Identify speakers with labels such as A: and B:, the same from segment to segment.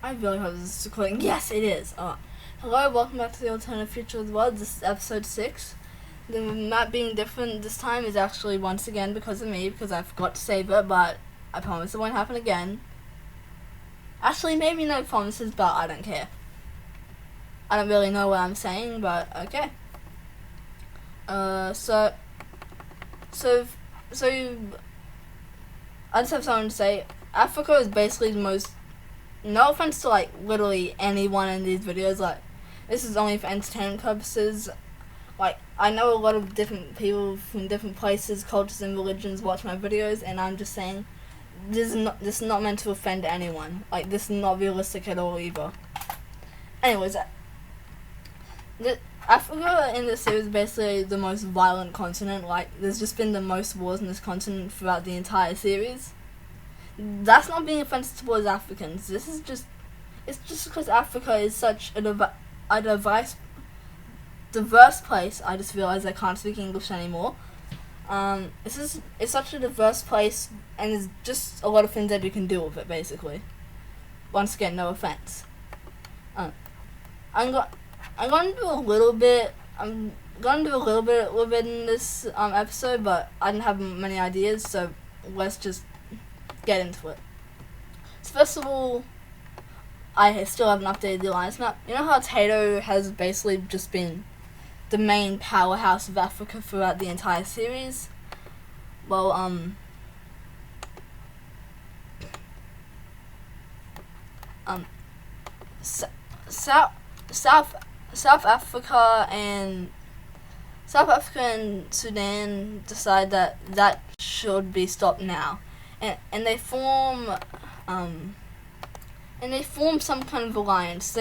A: I really hope this is recording. Yes, it is. Hello, welcome back to the Alternative Future of the World. This is episode 6. The map being different this time is actually once again because of me, because I forgot to save it, but I promise it won't happen again. Actually, maybe no promises, but I don't care. I don't really know what I'm saying, but okay. So I just have something to say. Africa is basically the most, no offense to like literally anyone in these videos, like this is only for entertainment purposes. Like, I know a lot of different people from different places, cultures and religions watch my videos, and I'm just saying this is not meant to offend anyone. Like, this is not realistic at all either. Anyways, Africa in this series is basically the most violent continent. Like, there's just been the most wars in this continent throughout the entire series. That's not being offensive towards Africans. This is just, it's just because Africa is such a diverse place. I just realized I can't speak English anymore. It's such a diverse place, and there's just a lot of things that you can do with it, basically. Once again, no offense. I'm gonna do a little bit with it in this episode, but I didn't have many ideas, so let's just get into it. So first of all, I still haven't updated the alliance map. You know how Tato has basically just been the main powerhouse of Africa throughout the entire series? Well, South Africa and Sudan decide that should be stopped now, and they form some kind of alliance.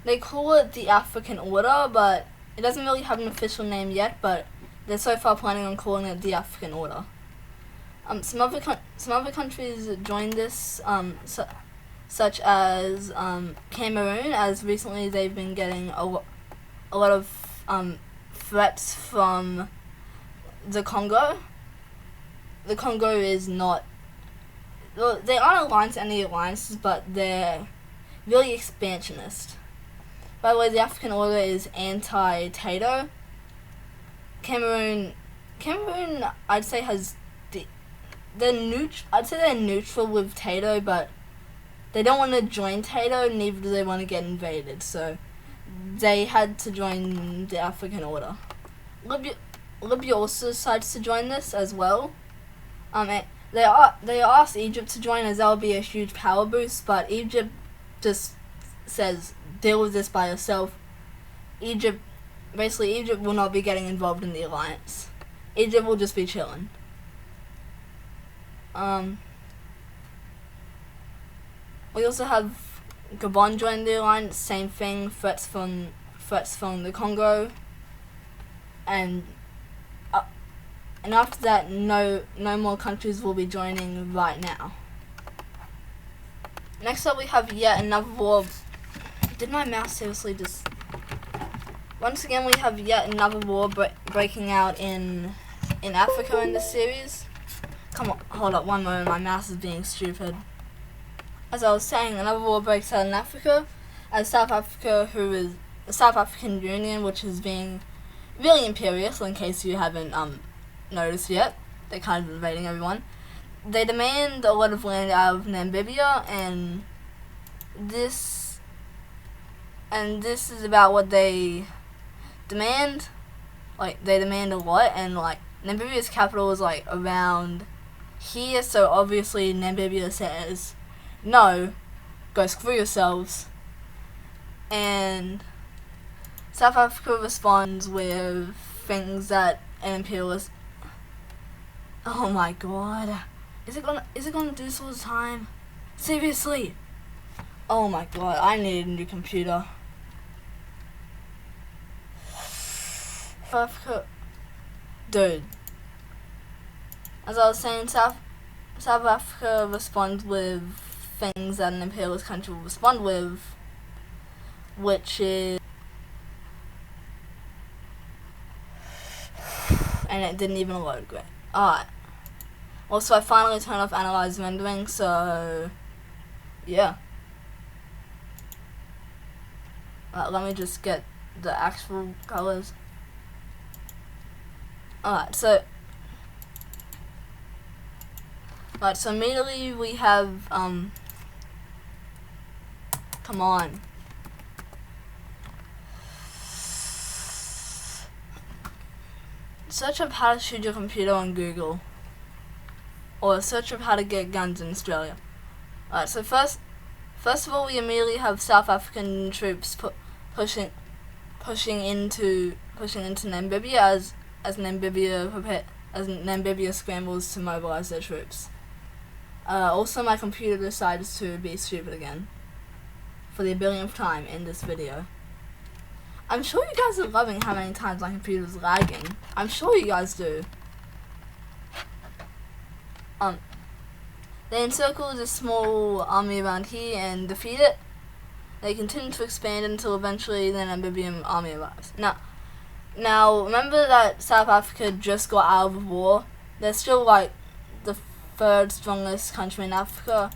A: They call it the African Order, but it doesn't really have an official name yet. But they're so far planning on calling it the African Order. Some other countries joined this, such as Cameroon, as recently they've been getting a lot of threats from the Congo. The Congo is not, well, they aren't aligned to any alliances, but they're really expansionist. By the way, the African Order is anti-Tato. Cameroon, I'd say they're neutral with Tato, but they don't want to join Tato, neither do they want to get invaded, so they had to join the African Order. Libya also decides to join this as well. They asked Egypt to join, as that would be a huge power boost, but Egypt just says, deal with this by yourself. Egypt will not be getting involved in the alliance. Egypt will just be chilling. We also have Gabon join the alliance, same thing, threats from the Congo, and after that, no more countries will be joining right now. Next up, we have yet another war. Did my mouse seriously just? Once again, we have yet another war breaking out in Africa in this series. Come on, hold up one moment, my mouse is being stupid. As I was saying, another war breaks out in Africa, as South Africa, who is the South African Union, which is being really imperious, in case you haven't noticed yet. They're kind of invading everyone. They demand a lot of land out of Namibia, and this is about what they demand. Like, they demand a lot, and like Namibia's capital is like around here, so obviously Namibia says, no, go screw yourselves. And South Africa responds with things that an imperialist. Oh my god. Is it gonna do this all the time? Seriously? Oh my god, I need a new computer. South Africa. Dude. As I was saying, South Africa responds with things that an imperialist country will respond with, which is, and it didn't even load great. Alright. Also, I finally turned off analyze rendering, so yeah. Let me just get the actual colors. Alright, so immediately we have come on. Search up how to shoot your computer on Google, or search up how to get guns in Australia. Alright, so first of all, we immediately have South African troops pushing into Namibia as Namibia scrambles to mobilize their troops. Also, my computer decides to be stupid again for the billionth time in this video. I'm sure you guys are loving how many times my computer's lagging. I'm sure you guys do. They encircle this small army around here and defeat it. They continue to expand until eventually the Namibian army arrives. Now, remember that South Africa just got out of the war? They're still like the third strongest country in Africa.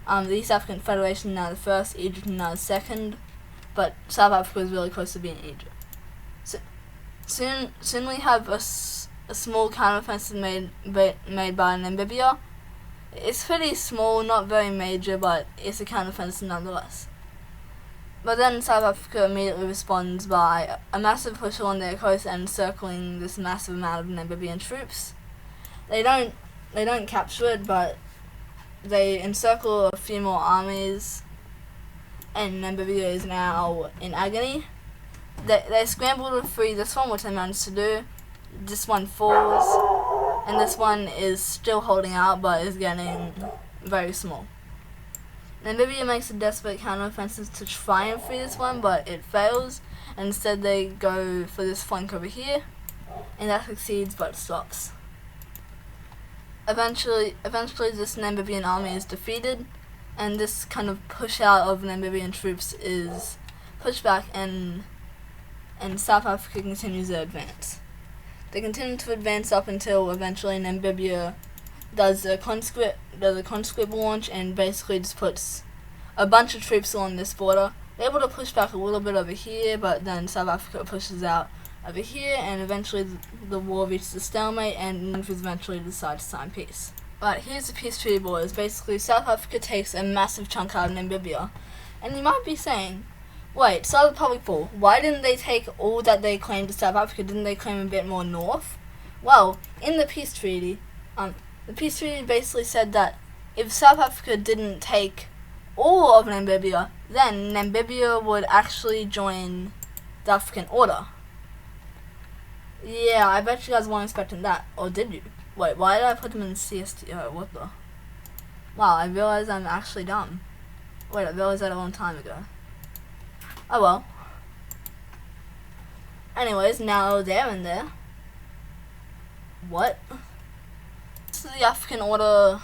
A: The East African Federation now the first, Egypt now the second, but South Africa is really close to being Egypt. So, soon we have a small counteroffensive made by Namibia. It's pretty small, not very major, but it's a counteroffensive nonetheless. But then South Africa immediately responds by a massive push along their coast and encircling this massive amount of Namibian troops. They don't capture it, but they encircle a few more armies, and Namibia is now in agony. They scramble to free this one, which they managed to do. This one falls, and this one is still holding out, but is getting very small. Namibia makes a desperate counteroffensive to try and free this one, but it fails, and instead they go for this flank over here, and that succeeds but stops. Eventually this Namibian army is defeated, and this kind of push out of Namibian troops is pushed back, and South Africa continues their advance. They continue to advance up until eventually Namibia does a conscript launch and basically just puts a bunch of troops along this border. They're able to push back a little bit over here, but then South Africa pushes out over here, and eventually the war reaches a stalemate, and countries eventually decide to sign peace. Right, here's the peace treaty, boys. Basically, South Africa takes a massive chunk out of Namibia, and you might be saying, wait, South Republic Ball, why didn't they take all that they claimed to South Africa? Didn't they claim a bit more north? Well, in the peace treaty, the peace treaty basically said that if South Africa didn't take all of Namibia, then Namibia would actually join the African Order. Yeah, I bet you guys weren't expecting that. Or did you? Wait, why did I put them in CSTO? What the? Wow, I realized I'm actually dumb. Wait, I realized that a long time ago. Oh well. Anyways, now they're in there. What? So the African Order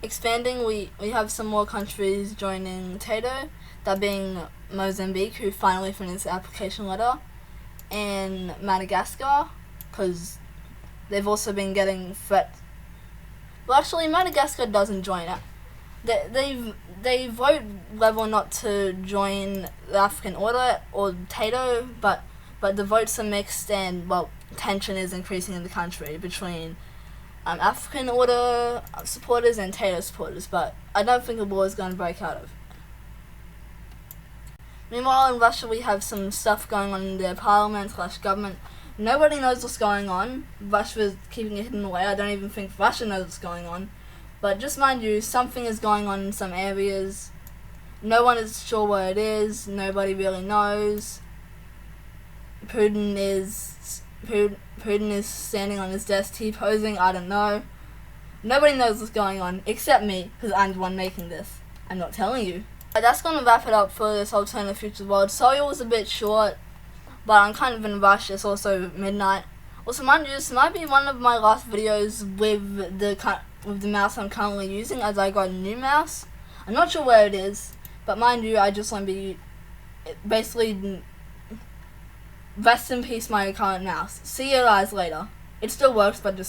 A: expanding, we have some more countries joining NATO, that being Mozambique, who finally finished the application letter, and Madagascar, because they've also been getting threats. Well, actually, Madagascar doesn't join it. They vote whether or not to join the African Order or NATO, but the votes are mixed, and well, tension is increasing in the country between African Order supporters and NATO supporters, but I don't think a war is going to break out of. Meanwhile, in Russia, we have some stuff going on in their parliament/government. Nobody knows what's going on. Russia is keeping it hidden away. I don't even think Russia knows what's going on. But just mind you, something is going on in some areas. No one is sure where it is. Nobody really knows. Putin is standing on his desk T-posing. I don't know. Nobody knows what's going on except me, because I'm the one making this. I'm not telling you. That's going to wrap it up for this Alternative Futures World. Sorry it was a bit short, but I'm kind of in a rush. It's also midnight. Also, mind you, this might be one of my last videos with the mouse I'm currently using, as I got a new mouse. I'm not sure where it is, but mind you, I just want to be basically rest in peace my current mouse. See you guys later. It still works, but just